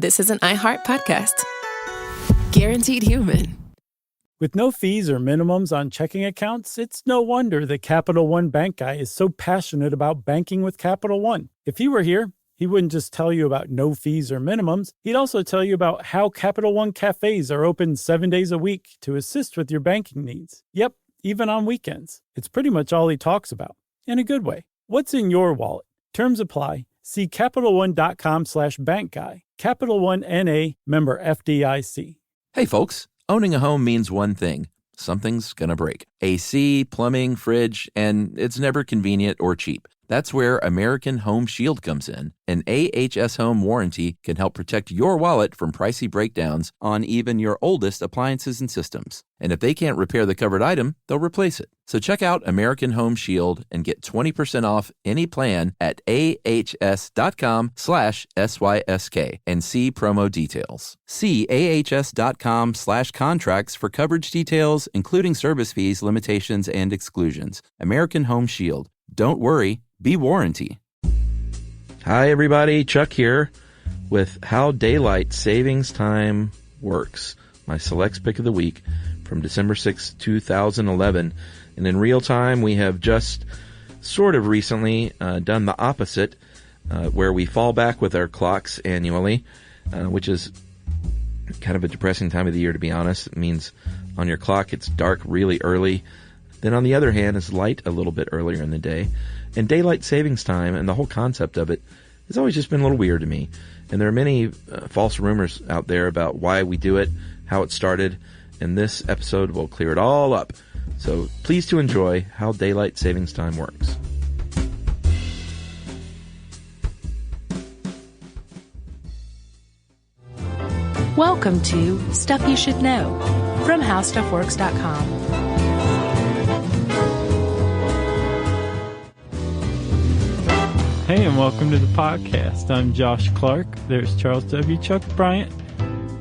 this is an iHeart podcast. Guaranteed human. With no fees or minimums on checking accounts, it's no wonder that Capital One Bank Guy is so passionate about banking with Capital One. If he were here, he wouldn't just tell you about no fees or minimums. He'd also tell you about how Capital One cafes are open 7 days a week to assist with your banking needs. Yep, even on weekends. It's pretty much all he talks about, in a good way. What's in your wallet? Terms apply. See CapitalOne.com/bankguy. Capital One N.A., member FDIC. Hey folks, owning a home means one thing. Something's gonna break. AC, plumbing, fridge, and it's never convenient or cheap. That's where American Home Shield comes in. An AHS Home warranty can help protect your wallet from pricey breakdowns on even your oldest appliances and systems. And if they can't repair the covered item, they'll replace it. So check out American Home Shield and get 20% off any plan at ahs.com/SYSK and see promo details. See ahs.com/contracts for coverage details, including service fees, limitations, and exclusions. American Home Shield. Don't worry, be warranty. Hi, everybody. Chuck here with How Daylight Savings Time Works, my Selects pick of the week from December 6, 2011. And in real time, we have just sort of recently done the opposite, where we fall back with our clocks annually, which is kind of a depressing time of the year, to be honest. It means on your clock it's dark really early. Then on the other hand, it's light a little bit earlier in the day. And daylight savings time and the whole concept of it has always just been a little weird to me. And there are many false rumors out there about why we do it, how it started, and this episode will clear it all up. So please to enjoy how daylight savings time works. Welcome to Stuff You Should Know from HowStuffWorks.com. Hey, and welcome to the podcast. I'm Josh Clark. There's Charles W. Chuck Bryant.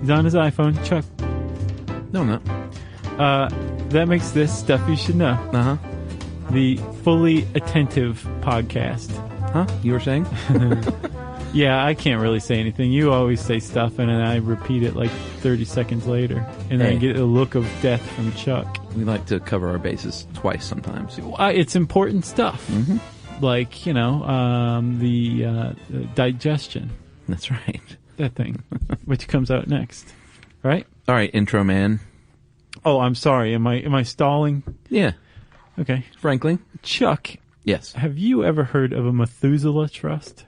He's on his iPhone. Chuck. No, I'm not. That makes this Stuff You Should Know. Uh-huh. The fully attentive podcast. Huh? You were saying? Yeah, I can't really say anything. You always say stuff, and then I repeat it like 30 seconds later. And then I get a look of death from Chuck. We like to cover our bases twice sometimes. It's important stuff. Mm-hmm. Like, you know, the digestion. That's right. That thing, which comes out next. Right? All right, intro man. Oh, I'm sorry. Am I stalling? Yeah. Okay. Frankly. Chuck. Yes. Have you ever heard of a Methuselah Trust?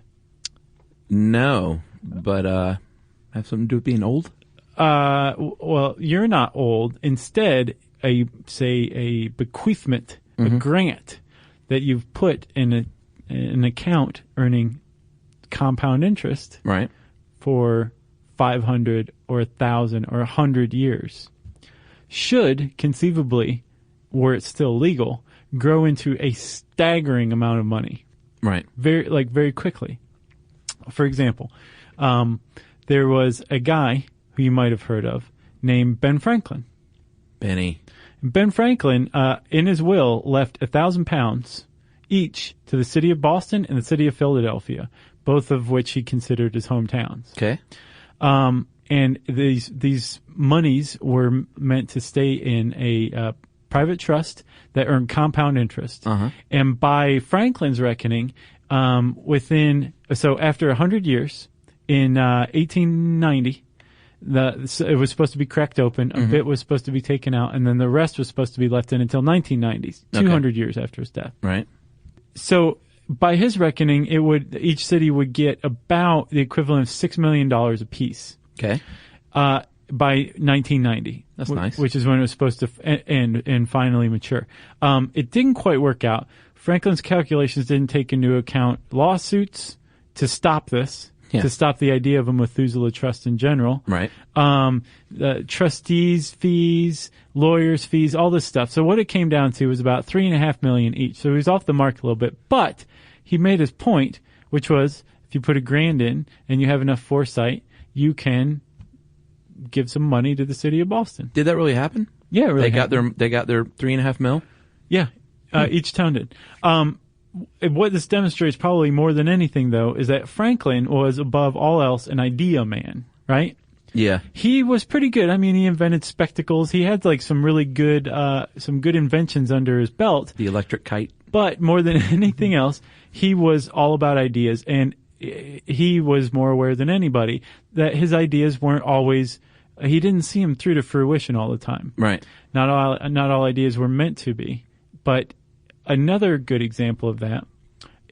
No, but have something to do with being old? Well, you're not old. Instead, a bequeathment, a grant that you've put in an account earning compound interest, right, for 500 or 1,000 or 100 years, should conceivably, were it still legal, grow into a staggering amount of money. Right. Very quickly. For example, there was a guy who you might have heard of named Ben Franklin. Benny. Ben Franklin, in his will, left £1,000 each to the city of Boston and the city of Philadelphia, both of which he considered his hometowns. Okay. And these monies were meant to stay in a private trust that earned compound interest. Uh-huh. And by Franklin's reckoning, after 100 years, in 1890, it was supposed to be cracked open, a bit was supposed to be taken out, and then the rest was supposed to be left in until 1990s, 200 years after his death. Right. So by his reckoning, each city would get about the equivalent of $6 million apiece. Okay. By 1990. That's nice. Which is when it was supposed to end and finally mature. It didn't quite work out. Franklin's calculations didn't take into account lawsuits to stop this. Yeah. To stop the idea of a Methuselah Trust in general. Right. Trustees' fees, lawyers' fees, all this stuff. So what it came down to was about $3.5 million each. So he was off the mark a little bit. But he made his point, which was if you put $1,000 in and you have enough foresight, you can give some money to the city of Boston. Did that really happen? Yeah, it really happened. They got their $3.5 million? Yeah. Each town did. What this demonstrates probably more than anything, though, is that Franklin was above all else an idea man. right? Yeah. He was pretty good. I mean, he invented spectacles. He had like some really good inventions under his belt. The electric kite. But more than anything else, he was all about ideas, and he was more aware than anybody that his ideas weren't always. He didn't see them through to fruition all the time. Right. Not all ideas were meant to be. But another good example of that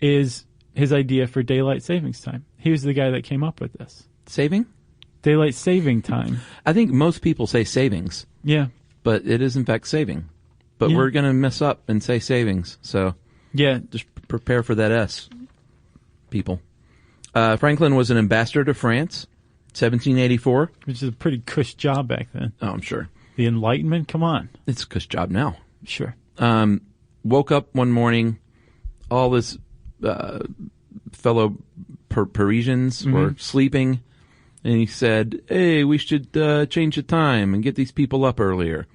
is his idea for daylight savings time. He was the guy that came up with this. Saving? Daylight saving time. I think most people say savings. Yeah. But it is in fact saving. But Yeah. we're going to mess up and say savings. So Yeah. just prepare for that S, people. Franklin was an ambassador to France, 1784. Which is a pretty cush job back then. Oh, I'm sure. The Enlightenment? Come on. It's a cush job now. Sure. Woke up one morning, all his fellow Parisians were sleeping, and he said, hey, we should change the time and get these people up earlier.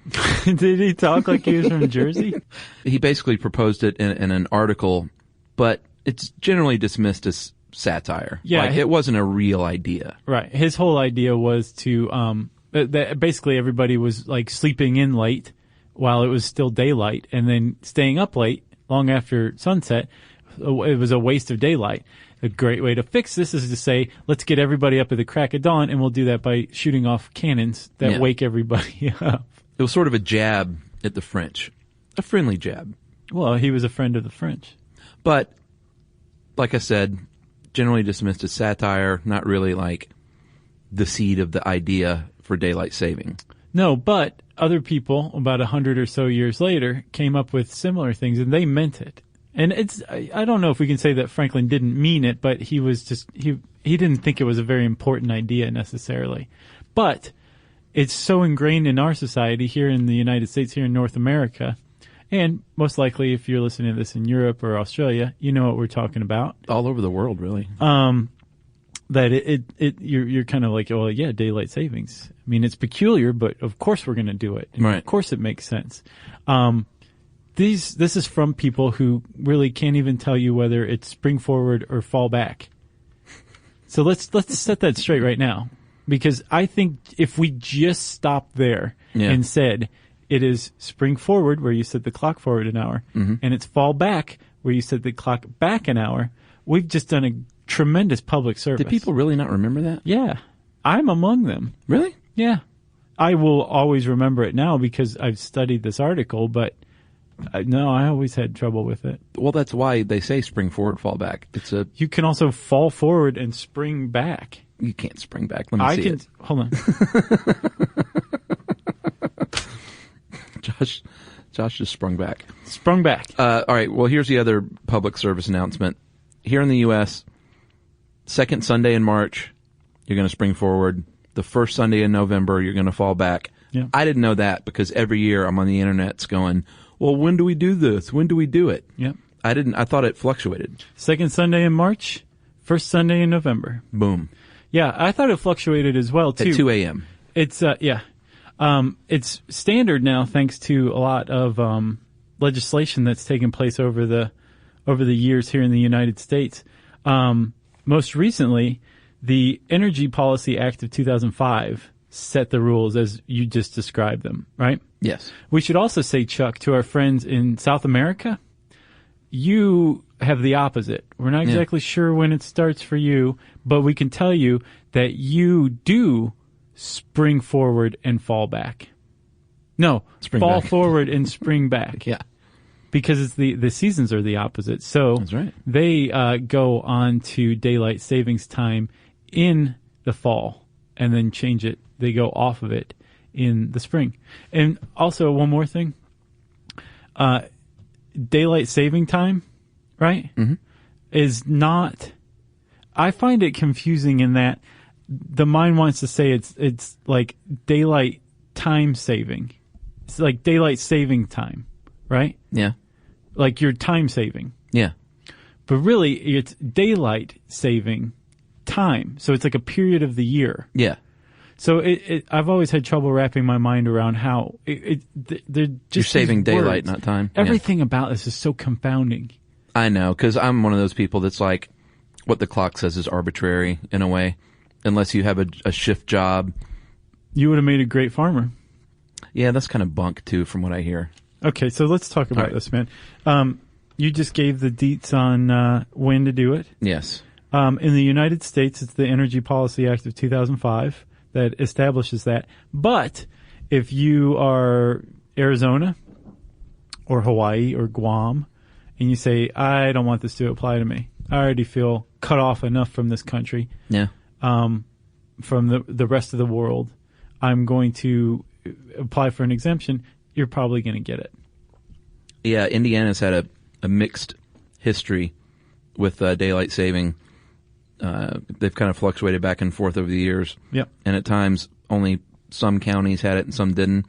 Did he talk like he was from Jersey? He basically proposed it in an article, but it's generally dismissed as satire. Yeah, like, it wasn't a real idea. Right. His whole idea was to that basically everybody was like sleeping in late while it was still daylight, and then staying up late long after sunset. It was a waste of daylight. A great way to fix this is to say, let's get everybody up at the crack of dawn, and we'll do that by shooting off cannons that wake everybody up. It was sort of a jab at the French, a friendly jab. Well, he was a friend of the French. But, like I said, generally dismissed as satire, not really like the seed of the idea for daylight saving. No, but other people, about 100 or so years later, came up with similar things, and they meant it. And I don't know if we can say that Franklin didn't mean it, but he was just, he didn't think it was a very important idea necessarily. But it's so ingrained in our society here in the United States, here in North America, and most likely if you're listening to this in Europe or Australia, you know what we're talking about. All over the world, really. That you're kind of like, well, yeah, daylight savings. I mean, it's peculiar, but of course we're going to do it. And right. Of course it makes sense. This is from people who really can't even tell you whether it's spring forward or fall back. So let's set that straight right now, because I think if we just stopped there and said it is spring forward where you set the clock forward an hour, and it's fall back where you set the clock back an hour, we've just done a tremendous public service. Did people really not remember that? Yeah, I'm among them. Really? Yeah, I will always remember it now because I've studied this article, but. No, I always had trouble with it. Well, that's why they say spring forward, fall back. You can also fall forward and spring back. You can't spring back. Let me see it. Hold on. Josh just sprung back. Sprung back. All right. Well, here's the other public service announcement. Here in the U.S., second Sunday in March, you're going to spring forward. The first Sunday in November, you're going to fall back. Yeah. I didn't know that because every year I'm on the internet going, well, when do we do this? When do we do it? Yep. I thought it fluctuated. Second Sunday in March, first Sunday in November. Boom. Yeah, I thought it fluctuated as well, too. At 2 a.m. It's, it's standard now thanks to a lot of legislation that's taken place over the years here in the United States. Most recently, the Energy Policy Act of 2005 set the rules as you just described them, right? Yes. We should also say, Chuck, to our friends in South America, you have the opposite. We're not exactly sure when it starts for you, but we can tell you that you do spring forward and fall back. No, fall forward and spring back. Yeah. Because it's the seasons are the opposite. So that's right. They go on to daylight savings time in the fall and then change it. They go off of it in the spring. And also one more thing, daylight saving time, right, is not, I find it confusing in that the mind wants to say it's like daylight time saving. It's like daylight saving time, right? Yeah. Like you're time saving. Yeah. But really it's daylight saving time. So it's like a period of the year. Yeah. So I've always had trouble wrapping my mind around how they're just you're saving daylight, words. not time. Everything about this is so confounding. I know, because I'm one of those people that's like, what the clock says is arbitrary in a way. unless you have a shift job. You would have made a great farmer. Yeah, that's kind of bunk too, from what I hear. Okay, so let's talk about this, man. You just gave the deets on when to do it. Yes. In the United States, it's the Energy Policy Act of 2005 that establishes that. But if you are Arizona or Hawaii or Guam and you say, I don't want this to apply to me, I already feel cut off enough from this country, from the rest of the world, I'm going to apply for an exemption, you're probably going to get it. Yeah, Indiana's had a mixed history with daylight saving. They've kind of fluctuated back and forth over the years. Yep. And at times, only some counties had it and some didn't.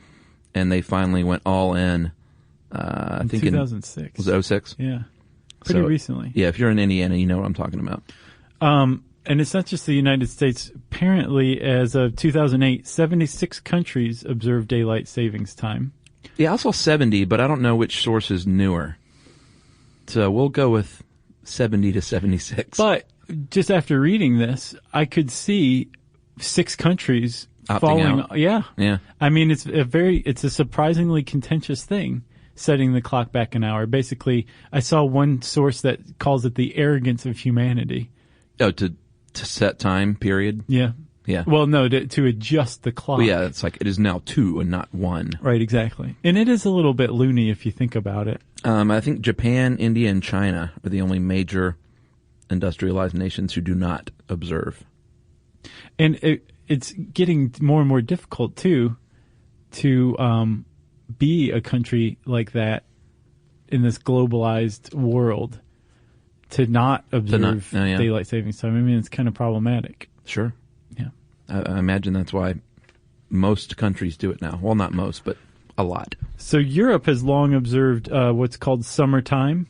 And they finally went all in. I think 2006. Was it 06? Yeah. Pretty recently. Yeah, if you're in Indiana, you know what I'm talking about. And it's not just the United States. Apparently, as of 2008, 76 countries observe daylight savings time. Yeah, I saw 70, but I don't know which source is newer. So we'll go with 70 to 76. But just after reading this, I could see 6 countries opting falling. out. Yeah. I mean, it's a surprisingly contentious thing, setting the clock back an hour. Basically, I saw one source that calls it the arrogance of humanity. Oh, to set time period? Yeah. Yeah. Well, no, to adjust the clock. Well, yeah, it's like it is now 2 and not 1. Right, exactly. And it is a little bit loony if you think about it. I think Japan, India, and China are the only major industrialized nations who do not observe. And it's getting more and more difficult, too, to be a country like that in this globalized world, to not observe daylight savings time. I mean, it's kind of problematic. Sure. Yeah. I imagine that's why most countries do it now. Well, not most, but a lot. So Europe has long observed what's called summertime,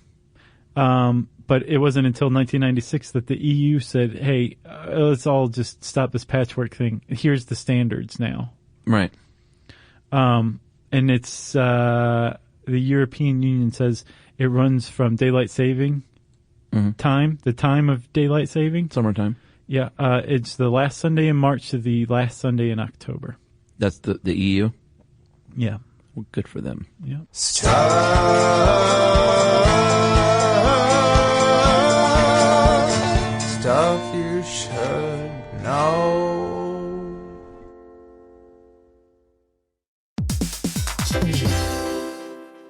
but it wasn't until 1996 that the EU said, hey, let's all just stop this patchwork thing. Here's the standards now. Right. And it's the European Union says it runs from daylight saving time, the time of daylight saving. Summertime. Yeah, it's the last Sunday in March to the last Sunday in October. That's the EU? Yeah. Well, good for them. Yeah. Stuff you should know.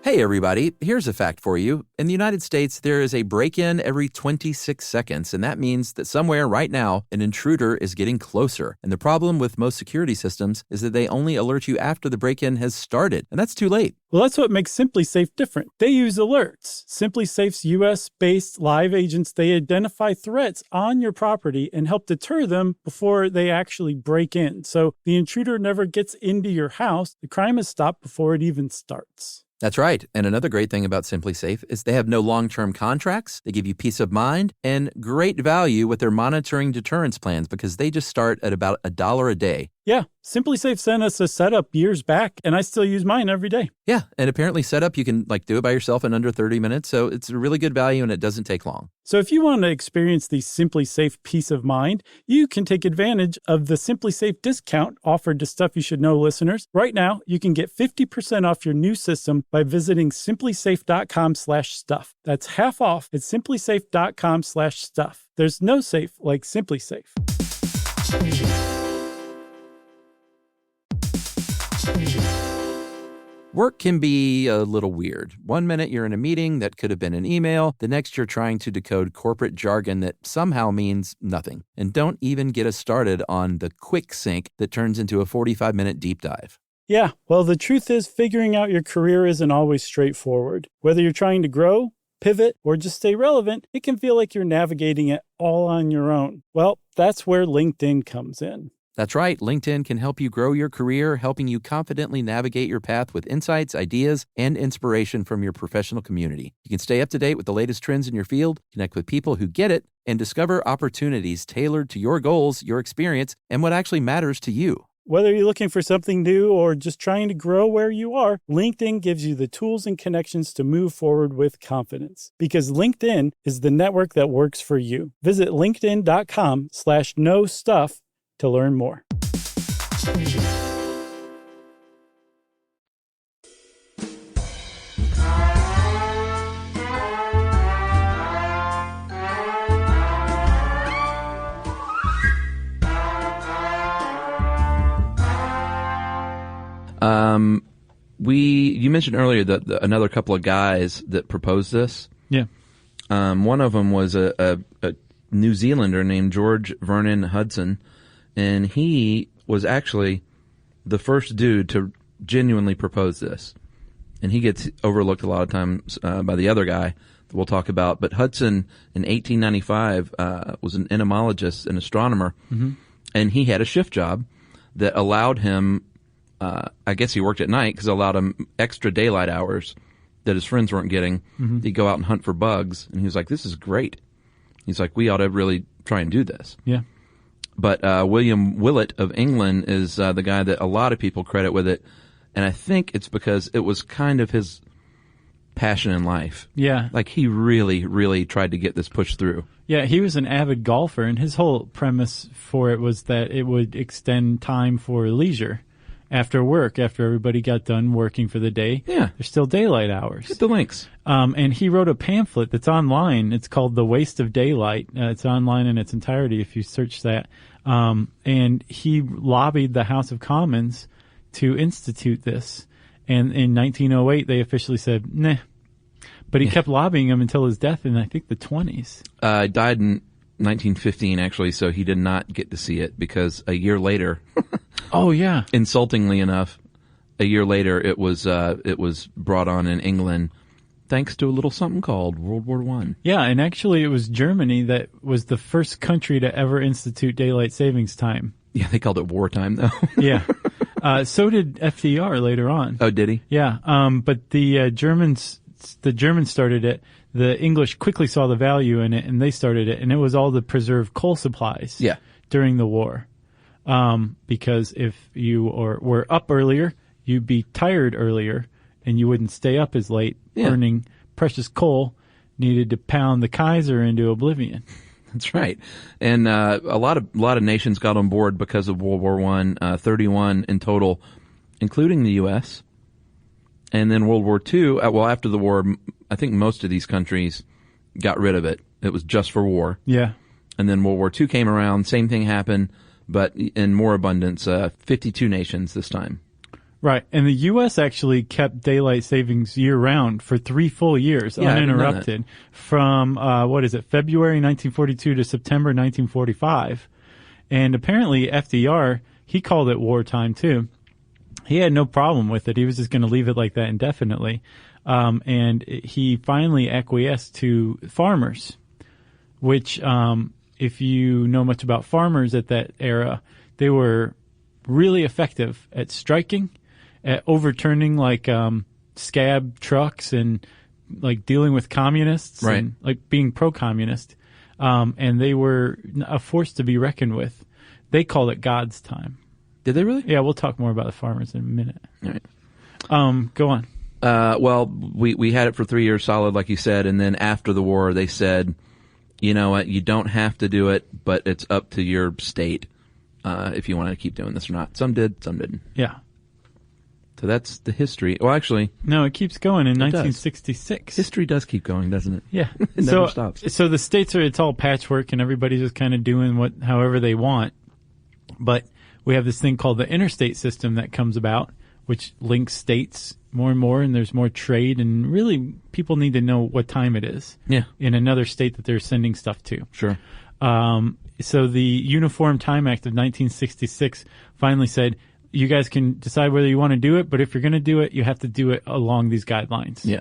Hey, everybody. Here's a fact for you. In the United States, there is a break-in every 26 seconds, and that means that somewhere right now, an intruder is getting closer. And the problem with most security systems is that they only alert you after the break-in has started, and that's too late. Well, that's what makes SimpliSafe different. They use alerts. SimpliSafe's U.S.-based live agents, they identify threats on your property and help deter them before they actually break in. So the intruder never gets into your house. The crime is stopped before it even starts. That's right. And another great thing about SimpliSafe is they have no long-term contracts. They give you peace of mind and great value with their monitoring deterrence plans because they just start at about $1 a day. Yeah, SimpliSafe sent us a setup years back, and I still use mine every day. Yeah, and apparently setup, you can do it by yourself in under 30 minutes, so it's a really good value and it doesn't take long. So if you want to experience the SimpliSafe peace of mind, you can take advantage of the SimpliSafe discount offered to Stuff You Should Know listeners. Right now, you can get 50% off your new system by visiting simplisafe.com/stuff. That's half off at simplisafe.com/stuff. There's no safe like SimpliSafe. Work can be a little weird. One minute you're in a meeting that could have been an email. The next you're trying to decode corporate jargon that somehow means nothing. And don't even get us started on the quick sync that turns into a 45-minute deep dive. Yeah, well, the truth is figuring out your career isn't always straightforward. Whether you're trying to grow, pivot, or just stay relevant, it can feel like you're navigating it all on your own. Well, that's where LinkedIn comes in. That's right. LinkedIn can help you grow your career, helping you confidently navigate your path with insights, ideas, and inspiration from your professional community. You can stay up to date with the latest trends in your field, connect with people who get it, and discover opportunities tailored to your goals, your experience, and what actually matters to you. Whether you're looking for something new or just trying to grow where you are, LinkedIn gives you the tools and connections to move forward with confidence. Because LinkedIn is the network that works for you. Visit linkedin.com/knowstuff to learn more. You mentioned earlier that another couple of guys that proposed this. Yeah. One of them was a New Zealander named George Vernon Hudson, and he was actually the first dude to genuinely propose this. And he gets overlooked a lot of times by the other guy that we'll talk about. But Hudson, in 1895, was an entomologist and astronomer, and he had a shift job that allowed him, I guess he worked at night because it allowed him extra daylight hours that his friends weren't getting. He'd go out and hunt for bugs, and he was like, this is great. He's like, we ought to really try and do this. Yeah. But William Willett of England is the guy that a lot of people credit with it, and I think it's because it was kind of his passion in life. Yeah. Like, he really, really tried to get this pushed through. Yeah, he was an avid golfer, and his whole premise for it was that it would extend time for leisure. After work, after everybody got done working for the day, Yeah. there's still daylight hours. Get the links. And he wrote a pamphlet that's online. It's called The Waste of Daylight. It's online in its entirety if you search that. And he lobbied the House of Commons to institute this. And in 1908, they officially said, nah. But he kept lobbying him until his death in, I think, the 20s. Died in 1915, actually, so he did not get to see it because a year later... Oh, yeah. Insultingly enough, a year later, it was brought on in England thanks to a little something called World War I. Yeah, and actually it was Germany that was the first country to ever institute daylight savings time. Yeah, they called it wartime, though. Yeah. So did FDR later on. Oh, did he? Yeah. But the Germans started it. The English quickly saw the value in it, and they started it. And it was all to preserve coal supplies during the war. Because if you were up earlier, you'd be tired earlier, and you wouldn't stay up as late, burning precious coal needed to pound the Kaiser into oblivion. That's right. And a lot of nations got on board because of World War I, 31 in total, including the U.S. And then World War II, after the war, I think most of these countries got rid of it. It was just for war. Yeah. And then World War II came around, same thing happened, but in more abundance, 52 nations this time. Right. And the U.S. actually kept daylight savings year-round for 3 full years, uninterrupted, from, February 1942 to September 1945. And apparently FDR, he called it wartime, too. He had no problem with it. He was just going to leave it like that indefinitely. And he finally acquiesced to farmers, which... if you know much about farmers at that era, they were really effective at striking, at overturning scab trucks and like dealing with communists and like being pro-communist. And they were a force to be reckoned with. They called it God's time. Did they really? Yeah, we'll talk more about the farmers in a minute. All right. Go on. Well, we had it for 3 years solid, like you said, and then after the war, they said, you know what, you don't have to do it, but it's up to your state if you want to keep doing this or not. Some did, some didn't. Yeah. So that's the history. Well, actually... No, it keeps going in 1966. History does keep going, doesn't it? Yeah. It never stops. So the states it's all patchwork and everybody's just kind of doing however they want. But we have this thing called the interstate system that comes about, which links states more and more, and there's more trade, and really people need to know what time it is in another state that they're sending stuff to. Sure. So the Uniform Time Act of 1966 finally said, you guys can decide whether you want to do it, but if you're going to do it, you have to do it along these guidelines. Yeah.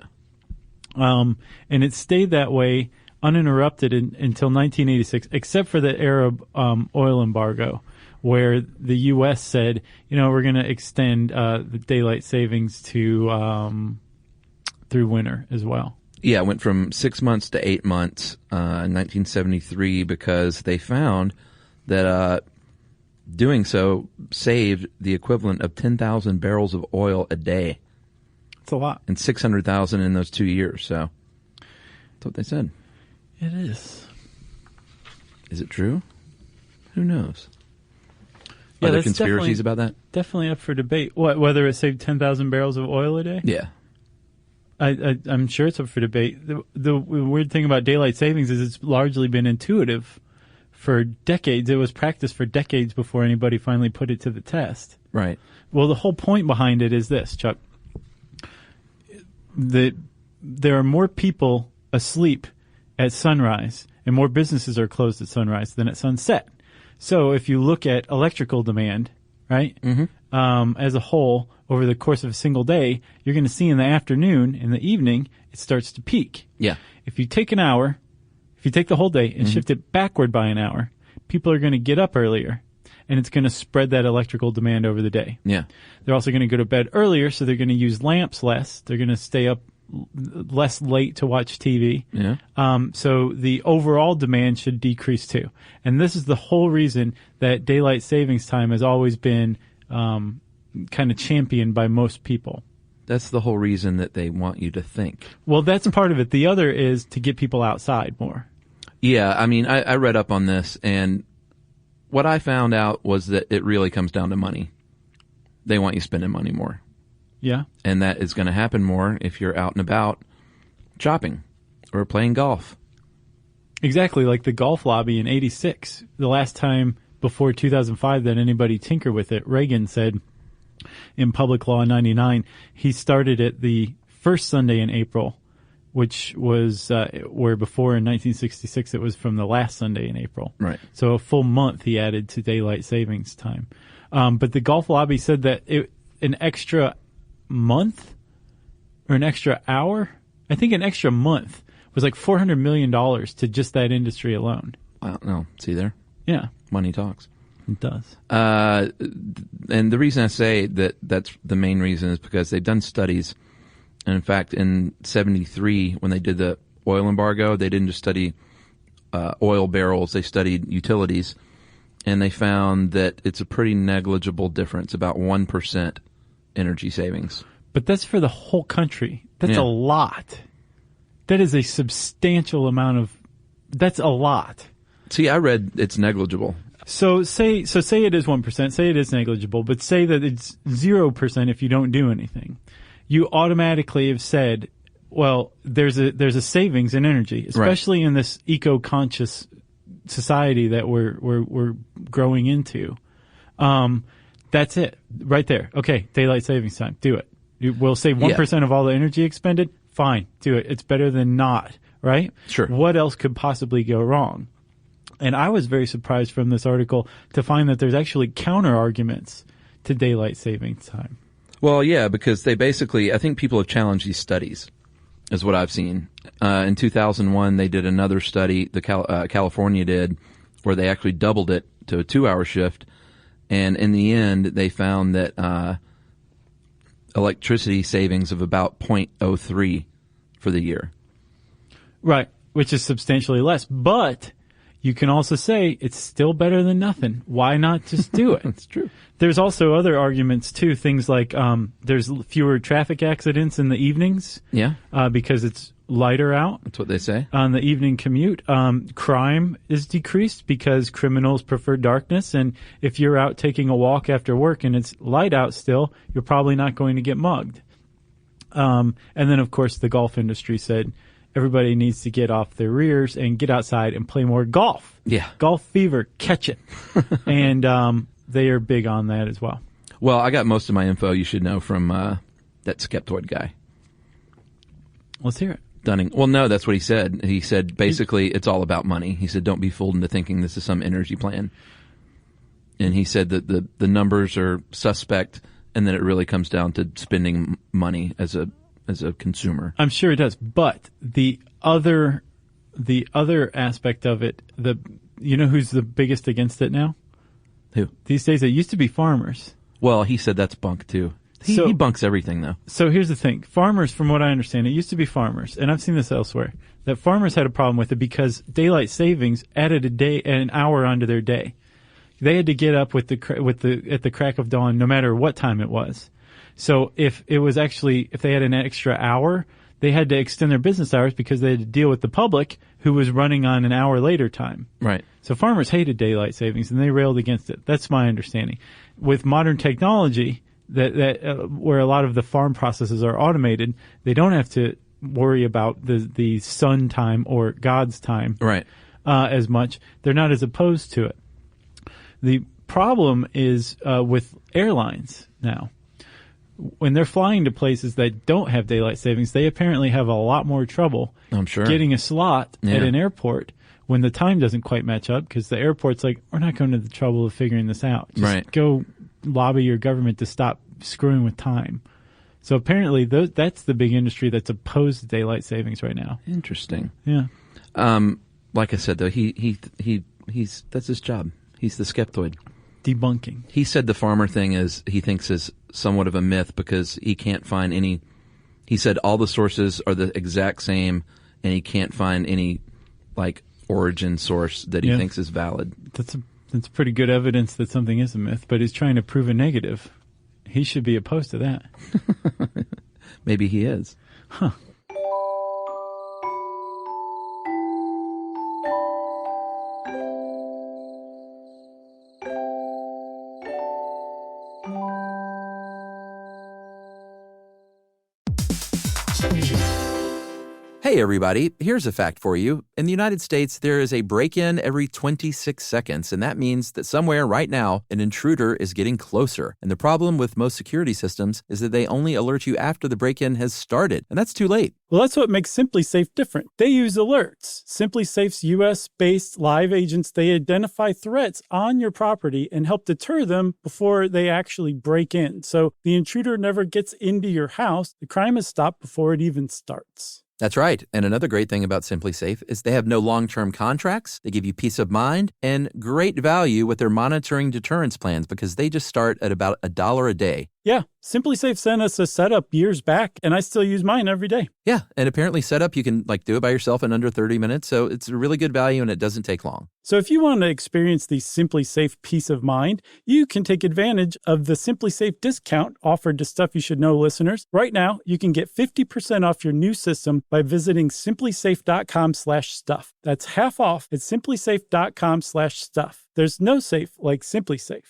And it stayed that way uninterrupted until 1986, except for the Arab oil embargo, where the U.S. said, we're going to extend the daylight savings to through winter as well. Yeah, it went from 6 months to 8 months in 1973 because they found that doing so saved the equivalent of 10,000 barrels of oil a day. That's a lot. And 600,000 in those 2 years, so that's what they said. It is. Is it true? Who knows? Yeah, Are there that's conspiracies about that? Definitely up for debate. Whether it saved 10,000 barrels of oil a day? Yeah. I'm sure it's up for debate. The weird thing about daylight savings is it's largely been intuitive for decades. It was practiced for decades before anybody finally put it to the test. Right. Well, the whole point behind it is this, Chuck. There are more people asleep at sunrise and more businesses are closed at sunrise than at sunset. So if you look at electrical demand, right, as a whole over the course of a single day, you're going to see in the afternoon, in the evening, it starts to peak. Yeah. If you take an hour, if you take the whole day and shift it backward by an hour, people are going to get up earlier, and it's going to spread that electrical demand over the day. Yeah. They're also going to go to bed earlier, so they're going to use lamps less. They're going to stay up less late to watch TV. Yeah. So the overall demand should decrease too. And this is the whole reason that daylight savings time has always been kind of championed by most people. That's the whole reason that they want you to think. Well, that's part of it. The other is to get people outside more. Yeah, I mean, I read up on this, and what I found out was that it really comes down to money. They want you spending money more. Yeah. And that is going to happen more if you're out and about shopping or playing golf. Exactly, like the golf lobby in '86. The last time before 2005 that anybody tinkered with it, Reagan said in Public Law 99, he started it the first Sunday in April, which was where before in 1966 it was from the last Sunday in April. Right. So a full month he added to daylight savings time. But the golf lobby said that an extra month or an extra hour, I think an extra month was like $400 million to just that industry alone. Wow, no, see there? Yeah. Money talks. It does. And the reason I say that that's the main reason is because they've done studies. And in fact, in '73, when they did the oil embargo, they didn't just study oil barrels, they studied utilities. And they found that it's a pretty negligible difference, about 1% energy savings. But that's for the whole country. That's a lot. That is a substantial amount of, that's a lot. See, I read it's negligible. So say it is 1%, say it is negligible, but say that it's 0% if you don't do anything. You automatically have said, well, there's a savings in energy, especially in this eco-conscious society that we're growing into. That's it right there. Okay, daylight savings time. Do it. We'll save 1% of all the energy expended. Fine, do it. It's better than not, right? Sure. What else could possibly go wrong? And I was very surprised from this article to find that there's actually counter arguments to daylight savings time. Well, yeah, because they basically, I think people have challenged these studies, is what I've seen. In 2001, they did another study, California did, where they actually doubled it to a 2-hour shift. And in the end, they found that electricity savings of about 0.03 for the year. Right, which is substantially less. But you can also say it's still better than nothing. Why not just do it? That's true. There's also other arguments, too. Things like there's fewer traffic accidents in the evenings. Yeah. Because it's lighter out. That's what they say. On the evening commute. Crime is decreased because criminals prefer darkness. And if you're out taking a walk after work and it's light out still, you're probably not going to get mugged. And then, of course, the golf industry said everybody needs to get off their rears and get outside and play more golf. Yeah. Golf fever, catch it. And they are big on that as well. Well, I got most of my info you should know from that Skeptoid guy. Let's hear it. Dunning. Well, no, that's what he said. He said basically it's all about money. He said don't be fooled into thinking this is some energy plan. And he said that the numbers are suspect and that it really comes down to spending money as a consumer. I'm sure it does. But the other aspect of it, you know who's the biggest against it now? Who? These days it used to be farmers. Well, he said that's bunk too. He bunks everything, though. So here's the thing. Farmers, from what I understand, it used to be farmers, and I've seen this elsewhere, that farmers had a problem with it because daylight savings added an hour onto their day. They had to get up at the crack of dawn, no matter what time it was. So if they had an extra hour, they had to extend their business hours because they had to deal with the public who was running on an hour later time. Right. So farmers hated daylight savings, and they railed against it. That's my understanding. With modern technology, where a lot of the farm processes are automated, they don't have to worry about the sun time or God's time as much. They're not as opposed to it. The problem is with airlines now. When they're flying to places that don't have daylight savings, they apparently have a lot more trouble getting a slot at an airport when the time doesn't quite match up, because the airport's like, we're not going to the trouble of figuring this out. Just go lobby your government to stop screwing with time. So apparently that's the big industry that's opposed to daylight savings right now. Interesting. Yeah. Like I said, though, he's that's his job. He's the skeptoid. Debunking. He said the farmer thing he thinks is somewhat of a myth because he can't find any. He said all the sources are the exact same, and he can't find any origin source that he thinks is valid. That's pretty good evidence that something is a myth, but he's trying to prove a negative. He should be opposed to that. Maybe he is. Huh. Hey, everybody. Here's a fact for you. In the United States, there is a break-in every 26 seconds, and that means that somewhere right now, an intruder is getting closer. And the problem with most security systems is that they only alert you after the break-in has started, and that's too late. Well, that's what makes SimpliSafe different. They use alerts. SimpliSafe's U.S.-based live agents, they identify threats on your property and help deter them before they actually break in. So the intruder never gets into your house. The crime is stopped before it even starts. That's right. And another great thing about SimpliSafe is they have no long-term contracts. They give you peace of mind and great value with their monitoring deterrence plans because they just start at about $1 a day. Yeah, SimpliSafe sent us a setup years back, and I still use mine every day. Yeah, and apparently setup, you can do it by yourself in under 30 minutes, so it's a really good value and it doesn't take long. So if you want to experience the SimpliSafe peace of mind, you can take advantage of the SimpliSafe discount offered to Stuff You Should Know listeners. Right now, you can get 50% off your new system by visiting simplisafe.com/stuff. That's half off at simplisafe.com/stuff. There's no safe like SimpliSafe.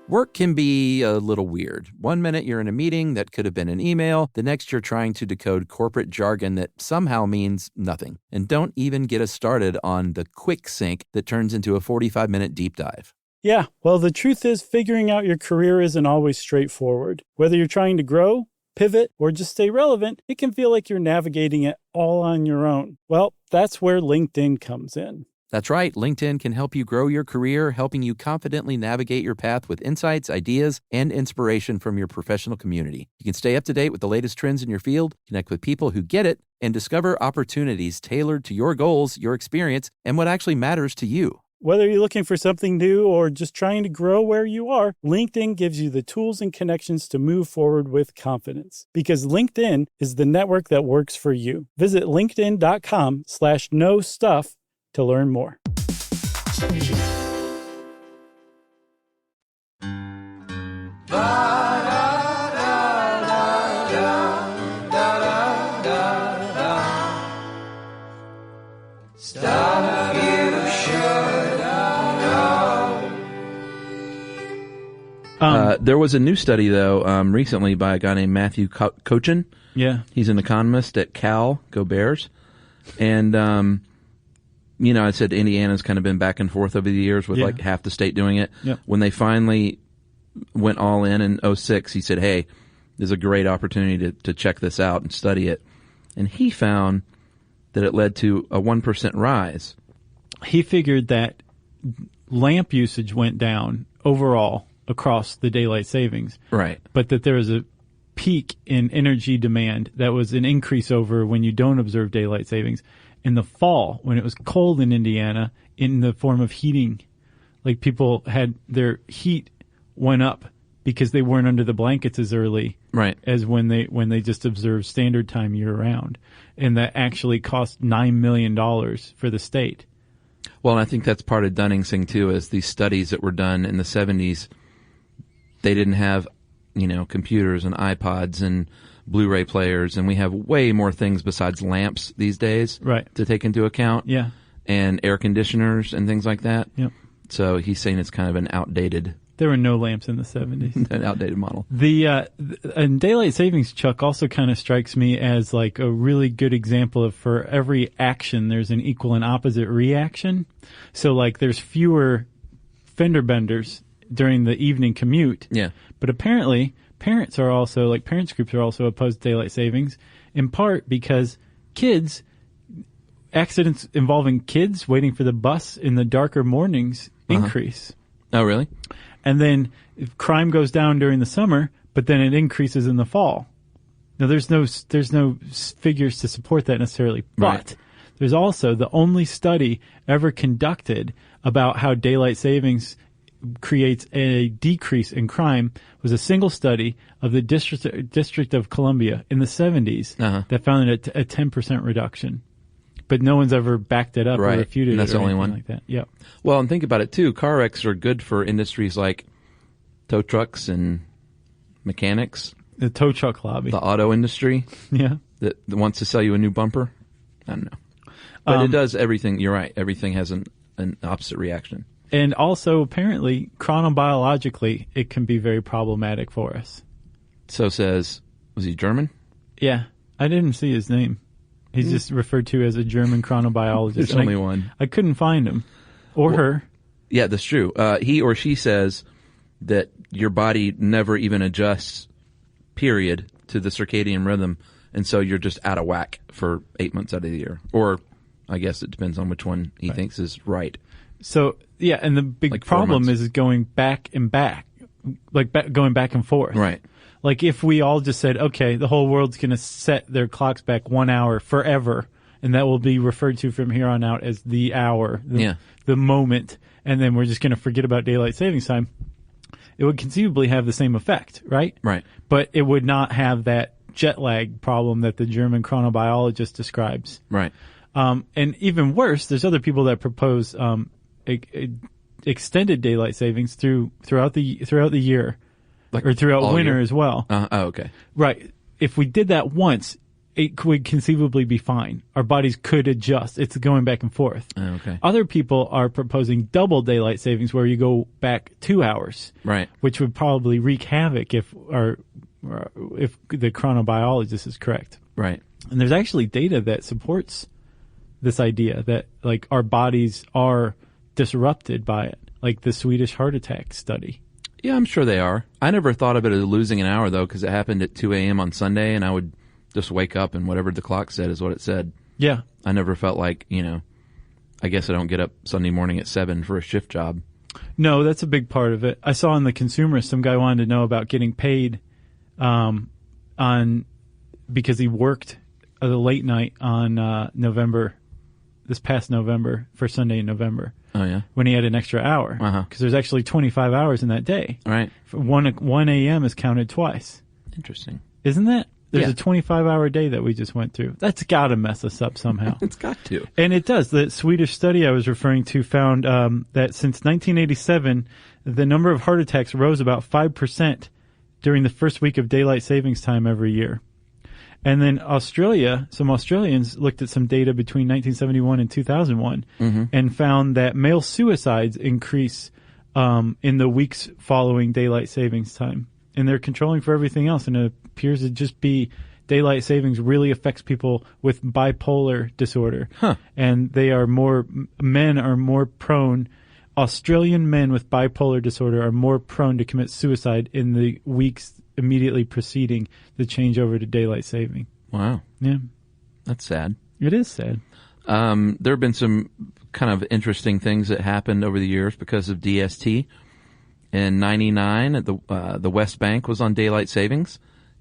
Work can be a little weird. One minute you're in a meeting that could have been an email. The next you're trying to decode corporate jargon that somehow means nothing. And don't even get us started on the quick sync that turns into a 45-minute deep dive. Yeah, well, the truth is figuring out your career isn't always straightforward. Whether you're trying to grow, pivot, or just stay relevant, it can feel like you're navigating it all on your own. Well, that's where LinkedIn comes in. That's right. LinkedIn can help you grow your career, helping you confidently navigate your path with insights, ideas, and inspiration from your professional community. You can stay up to date with the latest trends in your field, connect with people who get it, and discover opportunities tailored to your goals, your experience, and what actually matters to you. Whether you're looking for something new or just trying to grow where you are, LinkedIn gives you the tools and connections to move forward with confidence. Because LinkedIn is the network that works for you. Visit linkedin.com/knowstuff to learn more. Stuff you should know. There was a new study, though, recently by a guy named Matthew Cochin. Yeah. He's an economist at Cal. Go Bears. And I said Indiana's kind of been back and forth over the years with half the state doing it. Yep. When they finally went all in 2006, he said, hey, there's a great opportunity to check this out and study it. And he found that it led to a 1% rise. He figured that lamp usage went down overall across the daylight savings. Right. But that there was a peak in energy demand that was an increase over when you don't observe daylight savings. In the fall, when it was cold in Indiana, in the form of heating, like people had their heat went up because they weren't under the blankets as early as when they just observed standard time year round, and that actually cost $9 million for the state. Well, and I think that's part of Dunning's thing too, is these studies that were done in the 70s, they didn't have computers and iPods and Blu-ray players, and we have way more things besides lamps these days to take into account. Yeah. And air conditioners and things like that. Yep. So he's saying it's kind of an outdated... There were no lamps in the 70s. An outdated model. And daylight savings, Chuck, also kind of strikes me as like a really good example of for every action, there's an equal and opposite reaction. So like there's fewer fender benders during the evening commute. Yeah. But apparently parents groups are also opposed to daylight savings, in part because accidents involving kids waiting for the bus in the darker mornings increase. Oh, really? And then if crime goes down during the summer, but then it increases in the fall. Now, there's no figures to support that necessarily, but there's also the only study ever conducted about how daylight savings creates a decrease in crime was a single study of the District of Columbia in the 70s that found a 10% reduction. But no one's ever backed it up or refuted and that's it or the only anything one like that. Yep. Well, and think about it too. Car wrecks are good for industries like tow trucks and mechanics. The tow truck lobby. The auto industry. Yeah. That wants to sell you a new bumper. I don't know. But it does everything. You're right. Everything has an opposite reaction. And also, apparently, chronobiologically, it can be very problematic for us. So says, was he German? Yeah. I didn't see his name. He's just referred to as a German chronobiologist. There's only one. I couldn't find him. Or her. Yeah, that's true. He or she says that your body never even adjusts, period, to the circadian rhythm, and so you're just out of whack for 8 months out of the year. Or I guess it depends on which one he thinks is right. So, yeah, and the big problem is going back and back, going back and forth. Right. Like if we all just said, okay, the whole world's going to set their clocks back 1 hour forever, and that will be referred to from here on out as the hour, the moment, and then we're just going to forget about daylight savings time, it would conceivably have the same effect, right? Right. But it would not have that jet lag problem that the German chronobiologist describes. Right. And even worse, there's other people that propose extended daylight savings throughout the year. Or throughout winter year? As well. Oh, okay. Right. If we did that once, it could conceivably be fine. Our bodies could adjust. It's going back and forth. Oh, okay. Other people are proposing double daylight savings where you go back 2 hours. Right. Which would probably wreak havoc if the chronobiologist is correct. Right. And there's actually data that supports this idea that like our bodies are disrupted by it, like the Swedish heart attack study. Yeah, I'm sure they are. I never thought of it as losing an hour, though, because it happened at 2 a.m. on Sunday, and I would just wake up, and whatever the clock said is what it said. Yeah. I never felt like, I guess I don't get up Sunday morning at 7 for a shift job. No, that's a big part of it. I saw in The Consumerist, some guy wanted to know about getting paid because he worked the late night on this past November, for Sunday in November. Oh, yeah? When he had an extra hour. Because there's actually 25 hours in that day. Right. 1 a.m. is counted twice. Interesting. Isn't that? There's a 25-hour day that we just went through. That's got to mess us up somehow. It's got to. And it does. The Swedish study I was referring to found that since 1987, the number of heart attacks rose about 5% during the first week of daylight savings time every year. And then some Australians looked at some data between 1971 and 2001 and found that male suicides increase in the weeks following daylight savings time. And they're controlling for everything else, and it appears to just be daylight savings really affects people with bipolar disorder. And men are more prone, Australian men with bipolar disorder are more prone to commit suicide in the weeks immediately preceding the change over to daylight saving. Wow. Yeah. That's sad. It is sad. There have been some kind of interesting things that happened over the years because of DST. In 99, the West Bank was on daylight savings.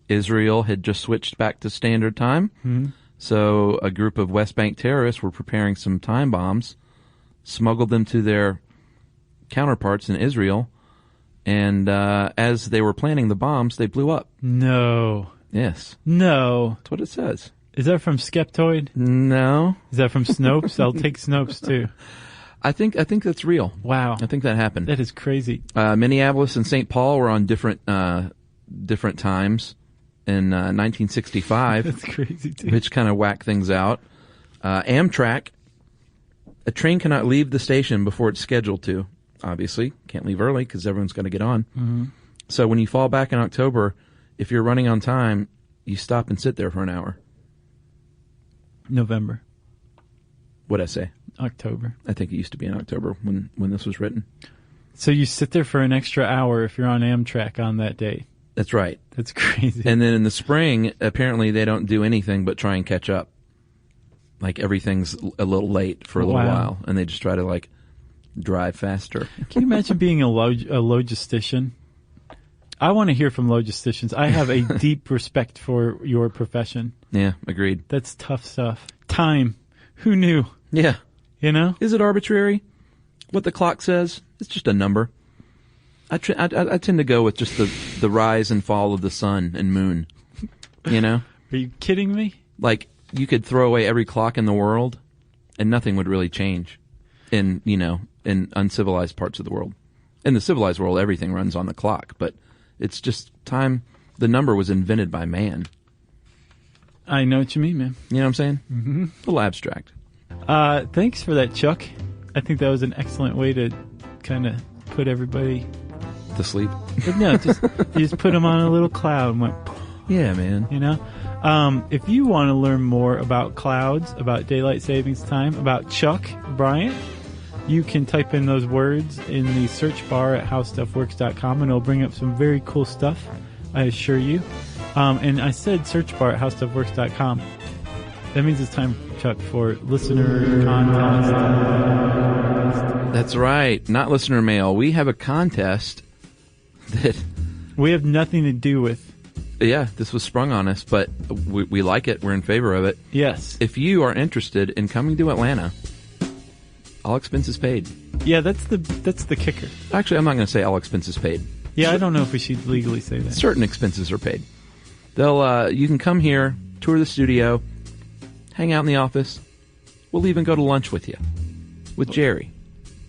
Israel had just switched back to standard time. Mm-hmm. So a group of West Bank terrorists were preparing some time bombs, smuggled them to their counterparts in Israel, and as they were planning the bombs, they blew up. No. Yes. No. That's what it says. Is that from Skeptoid? No. Is that from Snopes? I'll take Snopes too. I think that's real. Wow. I think that happened. That is crazy. Minneapolis and St. Paul were on different different times in 1965. That's crazy, too. Which kind of whacked things out. Amtrak, a train cannot leave the station before it's scheduled to. Obviously, can't leave early because everyone's going to get on. Mm-hmm. So when you fall back in October, if you're running on time, you stop and sit there for an hour. November. What'd I say? October. I think it used to be in October when this was written. So you sit there for an extra hour if you're on Amtrak on that day. That's right. That's crazy. And then in the spring, apparently they don't do anything but try and catch up. Like everything's a little late for a little while, and they just try to like drive faster. Can you imagine being a logistician? I want to hear from logisticians. I have a deep respect for your profession. Yeah, agreed. That's tough stuff. Time. Who knew? Yeah. You know? Is it arbitrary? What the clock says? It's just a number. I tend to go with just the rise and fall of the sun and moon. You know? Are you kidding me? Like, you could throw away every clock in the world, and nothing would really change in uncivilized parts of the world. In the civilized world, everything runs on the clock, but it's just time. The number was invented by man. I know what you mean, man. You know what I'm saying? Mm-hmm. A little abstract. Thanks for that, Chuck. I think that was an excellent way to kind of put everybody to sleep. No, you just put them on a little cloud and went, yeah, man. You know? If you want to learn more about clouds, about daylight savings time, about Chuck Bryant, you can type in those words in the search bar at howstuffworks.com, and it'll bring up some very cool stuff, I assure you. And I said search bar at howstuffworks.com. That means it's time, Chuck, for listener contest. That's right. Not listener mail. We have a contest that we have nothing to do with. Yeah, this was sprung on us, but we like it. We're in favor of it. Yes. If you are interested in coming to Atlanta, all expenses paid. Yeah, that's the kicker. Actually, I'm not going to say all expenses paid. Yeah, I don't know if we should legally say that. Certain expenses are paid. You can come here, tour the studio, hang out in the office. We'll even go to lunch with you, with Jerry.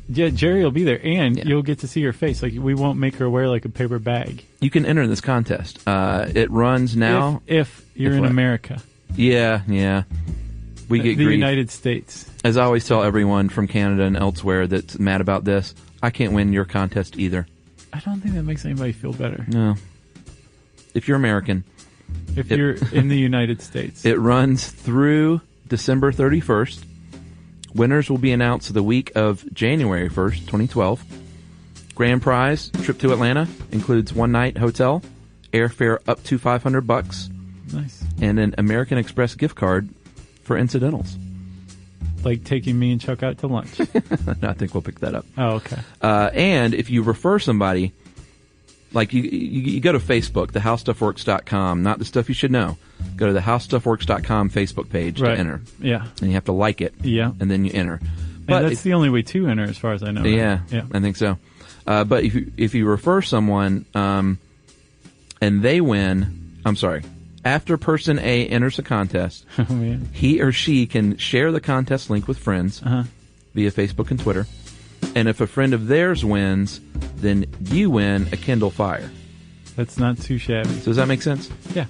Yeah, Jerry will be there, and you'll get to see her face. Like, we won't make her wear like a paper bag. You can enter this contest. It runs now. If you're in America. Yeah. We get the grief. United States. As I always tell everyone from Canada and elsewhere that's mad about this, I can't win your contest either. I don't think that makes anybody feel better. No. If you're American. If you're in the United States. It runs through December 31st. Winners will be announced the week of January 1st, 2012. Grand prize, trip to Atlanta, includes one-night hotel, airfare up to $500. Nice. And an American Express gift card for incidentals. Like taking me and Chuck out to lunch. No, I think we'll pick that up. Oh, okay. And if you refer somebody, like you go to Facebook, the howstuffworks.com, not the stuff you should know. Go to the howstuffworks.com Facebook page to enter. Yeah. And you have to like it. Yeah. And then you enter. But that's the only way to enter as far as I know. Right? Yeah. I think so. But if you refer someone, and they win, after person A enters a contest, he or she can share the contest link with friends via Facebook and Twitter. And if a friend of theirs wins, then you win a Kindle Fire. That's not too shabby. So does that make sense? Yeah.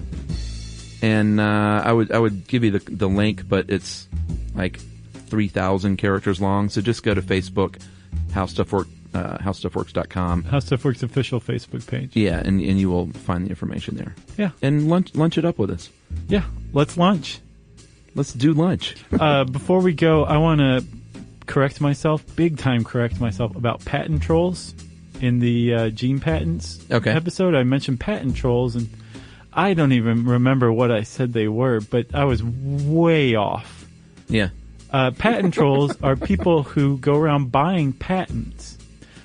And I would give you the link, but it's like 3,000 characters long. So just go to Facebook, howstuffworks.com. Howstuffworks official Facebook page. Yeah, and you will find the information there. Yeah. And lunch it up with us. Yeah, let's lunch. Let's do lunch. Before we go, I want to correct myself, big time correct myself about patent trolls. In the gene patents episode, I mentioned patent trolls, and I don't even remember what I said they were, but I was way off. Yeah. Patent trolls are people who go around buying patents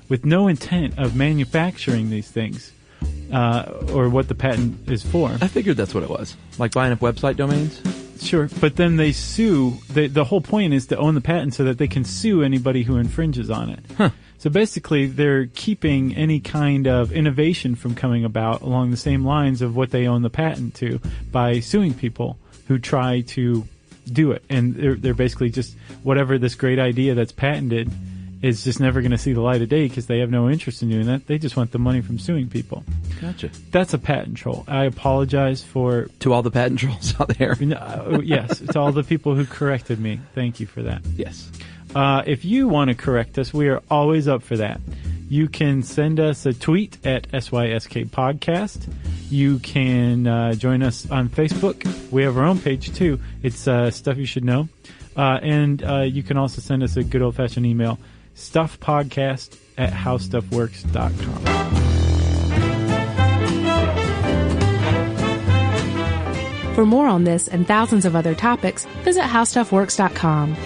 with no intent of manufacturing these things, or what the patent is for. I figured that's what it was. Like buying up website domains? Sure, but then they sue. The whole point is to own the patent so that they can sue anybody who infringes on it. Huh. So basically, they're keeping any kind of innovation from coming about along the same lines of what they own the patent to by suing people who try to do it. And they're basically just whatever this great idea that's patented is just never going to see the light of day because they have no interest in doing that. They just want the money from suing people. Gotcha. That's a patent troll. I apologize for... To all the patent trolls out there. Yes, to all the people who corrected me. Thank you for that. Yes. If you want to correct us, we are always up for that. You can send us a tweet at SYSK Podcast. You can join us on Facebook. We have our own page, too. It's Stuff You Should Know. And you can also send us a good old-fashioned email, stuffpodcast@howstuffworks.com. For more on this and thousands of other topics, visit howstuffworks.com.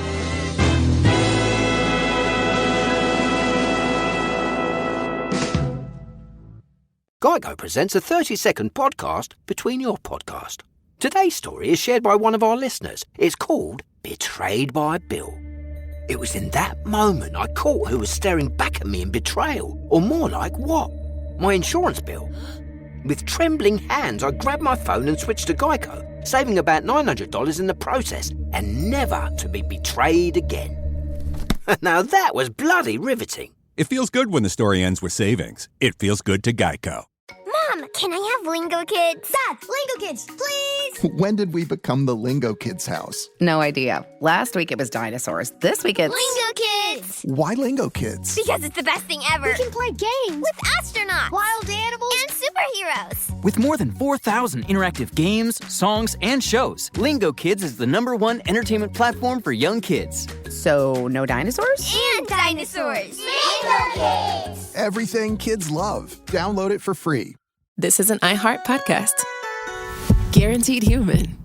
Geico presents a 30-second podcast between your podcast. Today's story is shared by one of our listeners. It's called Betrayed by Bill. It was in that moment I caught who was staring back at me in betrayal, or more like what? My insurance bill. With trembling hands, I grabbed my phone and switched to Geico, saving about $900 in the process, and never to be betrayed again. Now that was bloody riveting. It feels good when the story ends with savings. It feels good to Geico. Mom, can I have Lingo Kids? Dad, Lingo Kids, please! When did we become the Lingo Kids house? No idea. Last week it was dinosaurs. This week it's... Lingo Kids! Why Lingo Kids? Because it's the best thing ever. We can play games with astronauts, wild animals, and superheroes. With more than 4,000 interactive games, songs, and shows, Lingo Kids is the #1 entertainment platform for young kids. So, no dinosaurs? And dinosaurs! Lingo Kids! Everything kids love. Download it for free. This is an iHeart podcast. Guaranteed human.